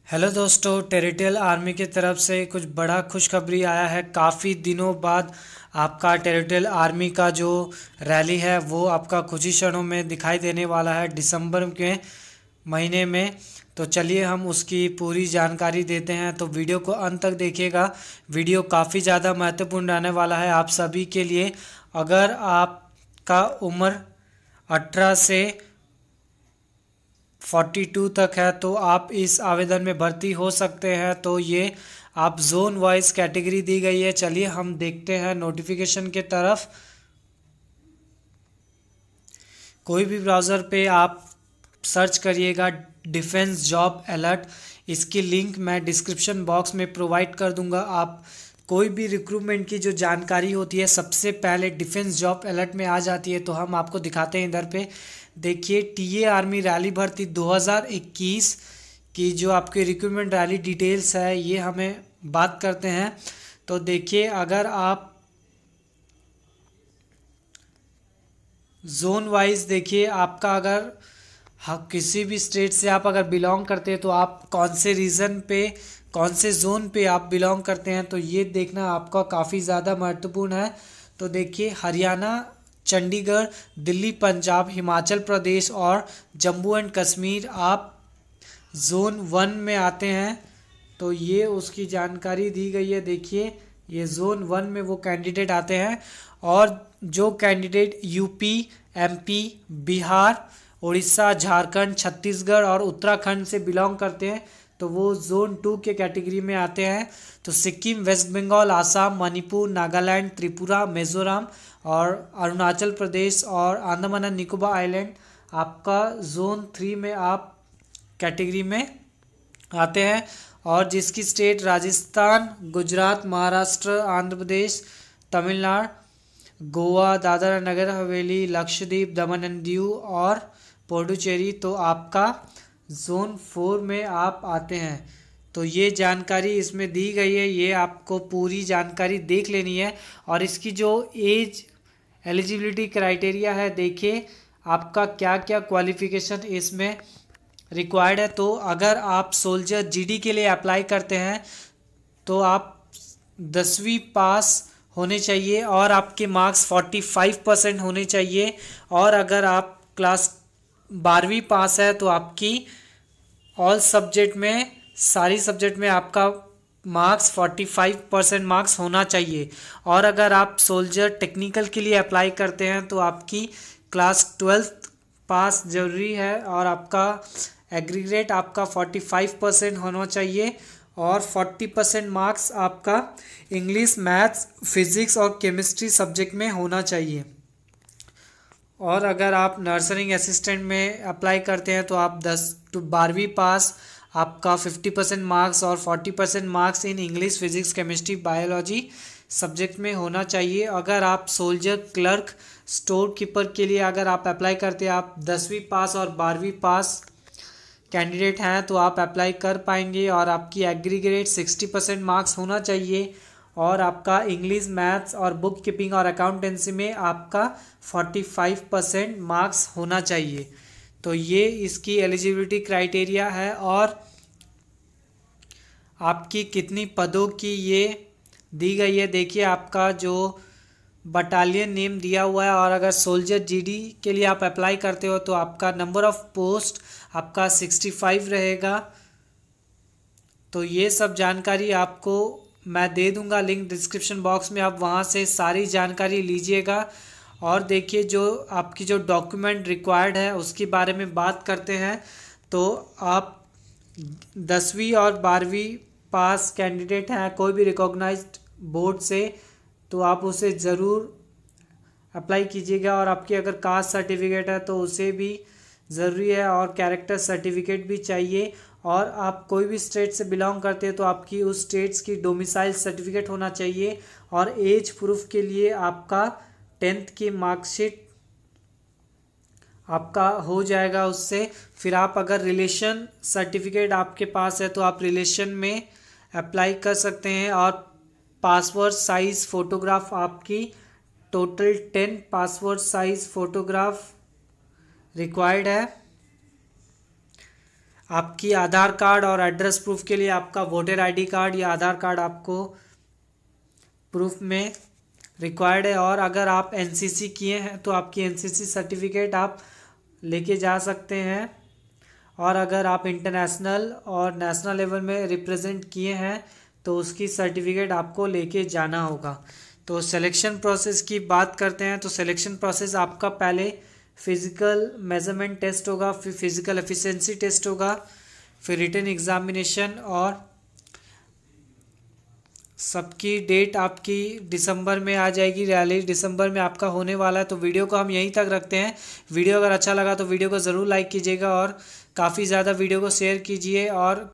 Hello दोस्तों, territorial army की तरफ से कुछ बड़ा खुशखबरी आया है। काफ़ी दिनों बाद आपका टेरिटोरियल आर्मी का जो रैली है वो आपका कुछ ही क्षणों में दिखाई देने वाला है दिसंबर के महीने में। तो चलिए हम उसकी पूरी जानकारी देते हैं, तो वीडियो को अंत तक देखिएगा। वीडियो काफ़ी ज़्यादा महत्वपूर्ण रहने वाला है आप सभी के लिए। अगर आपका उम्र 18 से 42 तक है तो आप इस आवेदन में भर्ती हो सकते हैं। तो ये आप जोन वाइज कैटेगरी दी गई है। चलिए हम देखते हैं नोटिफिकेशन के तरफ। कोई भी ब्राउज़र पे आप सर्च करिएगा डिफेंस जॉब अलर्ट। इसकी लिंक मैं डिस्क्रिप्शन बॉक्स में प्रोवाइड कर दूंगा। आप कोई भी रिक्रूटमेंट की जो जानकारी होती है सबसे पहले डिफेंस जॉब अलर्ट में आ जाती है। तो हम आपको दिखाते हैं इधर पे। देखिए टीए आर्मी रैली भर्ती 2021 की जो आपके रिक्रूटमेंट रैली डिटेल्स है ये हमें बात करते हैं। तो देखिए अगर आप जोन वाइज देखिए आपका अगर हाँ किसी भी स्टेट से आप अगर बिलोंग करते हैं तो आप कौन से रीजन पे कौन से जोन पे आप बिलोंग करते हैं तो ये देखना आपका काफ़ी ज़्यादा महत्वपूर्ण है। तो देखिए हरियाणा, चंडीगढ़, दिल्ली, पंजाब, हिमाचल प्रदेश और जम्मू एंड कश्मीर आप जोन 1 में आते हैं। तो ये उसकी जानकारी दी गई है। देखिए ये जोन 1 में वो कैंडिडेट आते हैं। और जो candidate UP, MP, Bihar, Orissa, Jharkhand, Chhattisgarh और उत्तराखंड से बिलोंग करते हैं तो वो जोन 2 के कैटेगरी में आते हैं। तो सिक्किम, वेस्ट बंगाल, आसाम, मणिपुर, नागालैंड, त्रिपुरा, मिजोरम और अरुणाचल प्रदेश और अंडमान एंड निकोबार आइलैंड आपका जोन 3 में आप कैटेगरी में आते हैं। और जिसकी स्टेट राजस्थान, गुजरात, महाराष्ट्र, आंध्र प्रदेश, तमिलनाडु, गोवा, दादरा और नगर हवेली, लक्षद्वीप, दमन एंड दीव और पुडुचेरी तो आपका जोन 4 में आप आते हैं। तो ये जानकारी इसमें दी गई है, ये आपको पूरी जानकारी देख लेनी है। और इसकी जो एज एलिजिबिलिटी क्राइटेरिया है, देखिए आपका क्या क्या क्वालिफिकेशन इसमें रिक्वायर्ड है। तो अगर आप सोल्जर जीडी के लिए अप्लाई करते हैं तो आप 10वीं पास होने चाहिए और आपके मार्क्स 45% होने चाहिए। और अगर आप क्लास 12वीं पास है तो आपकी ऑल सब्जेक्ट में सारी सब्जेक्ट में आपका मार्क्स 45% मार्क्स होना चाहिए। और अगर आप सोल्जर टेक्निकल के लिए अप्लाई करते हैं तो आपकी क्लास 12th पास ज़रूरी है और आपका एग्रीगेट आपका 45% होना चाहिए। और 40% मार्क्स आपका इंग्लिश, मैथ्स, फिजिक्स और केमिस्ट्री सब्जेक्ट में होना चाहिए। और अगर आप नर्सरिंग असिस्टेंट में अप्लाई करते हैं तो आप 12वीं पास आपका 50% मार्क्स और 40% marks in English, physics, chemistry, biology subject में होना चाहिए। अगर आप सोल्जर क्लर्क, स्टोर कीपर के लिए अगर आप अप्लाई करते हैं, आप 10वीं पास और 12वीं पास कैंडिडेट हैं तो आप अप्लाई कर पाएंगे। और आपकी एग्रीगेट 60% मार्क्स होना चाहिए। और आपका इंग्लिश, मैथ्स और बुक कीपिंग और अकाउंटेंसी में आपका 45% मार्क्स होना चाहिए। तो ये इसकी एलिजिबिलिटी क्राइटेरिया है। और आपकी कितनी पदों की ये दी गई है, देखिए आपका जो बटालियन नेम दिया हुआ है। और अगर सोल्जर जीडी के लिए आप अप्लाई करते हो तो आपका नंबर ऑफ पोस्ट आपका 65 रहेगा। तो ये सब जानकारी आपको मैं दे दूंगा लिंक डिस्क्रिप्शन बॉक्स में, आप वहाँ से सारी जानकारी लीजिएगा। और देखिए जो आपकी जो डॉक्यूमेंट रिक्वायर्ड है उसके बारे में बात करते हैं। तो आप 10वीं और 12वीं पास कैंडिडेट हैं कोई भी रिकॉग्नाइज्ड बोर्ड से तो आप उसे ज़रूर अप्लाई कीजिएगा। और आपकी अगर कास्ट सर्टिफिकेट है तो उसे भी ज़रूरी है और कैरेक्टर सर्टिफिकेट भी चाहिए। और आप कोई भी स्टेट से बिलोंग करते हैं तो आपकी उस स्टेट्स की डोमिसाइल सर्टिफिकेट होना चाहिए। और एज प्रूफ के लिए आपका 10th की मार्कशीट आपका हो जाएगा उससे। फिर आप अगर रिलेशन सर्टिफिकेट आपके पास है तो आप रिलेशन में अप्लाई कर सकते हैं। और पासपोर्ट साइज़ फ़ोटोग्राफ आपकी total 10 passport size photograph required है। आपकी आधार कार्ड और एड्रेस प्रूफ के लिए आपका वोटर आईडी कार्ड या आधार कार्ड आपको प्रूफ में रिक्वायर्ड है। और अगर आप एनसीसी किए हैं तो आपकी एनसीसी सर्टिफिकेट आप लेके जा सकते हैं। और अगर आप इंटरनेशनल और नेशनल लेवल में रिप्रेजेंट किए हैं तो उसकी सर्टिफिकेट आपको लेके जाना होगा। तो सिलेक्शन प्रोसेस की बात करते हैं तो सिलेक्शन प्रोसेस आपका पहले फिज़िकल मेजरमेंट टेस्ट होगा, फिर फिज़िकल एफिशिएंसी टेस्ट होगा, फिर रिटन एग्जामिनेशन, और सबकी डेट आपकी दिसंबर में आ जाएगी। रैली दिसंबर में आपका होने वाला है। तो वीडियो को हम यहीं तक रखते हैं। वीडियो अगर अच्छा लगा तो वीडियो को ज़रूर लाइक कीजिएगा और काफ़ी ज़्यादा वीडियो को शेयर कीजिए और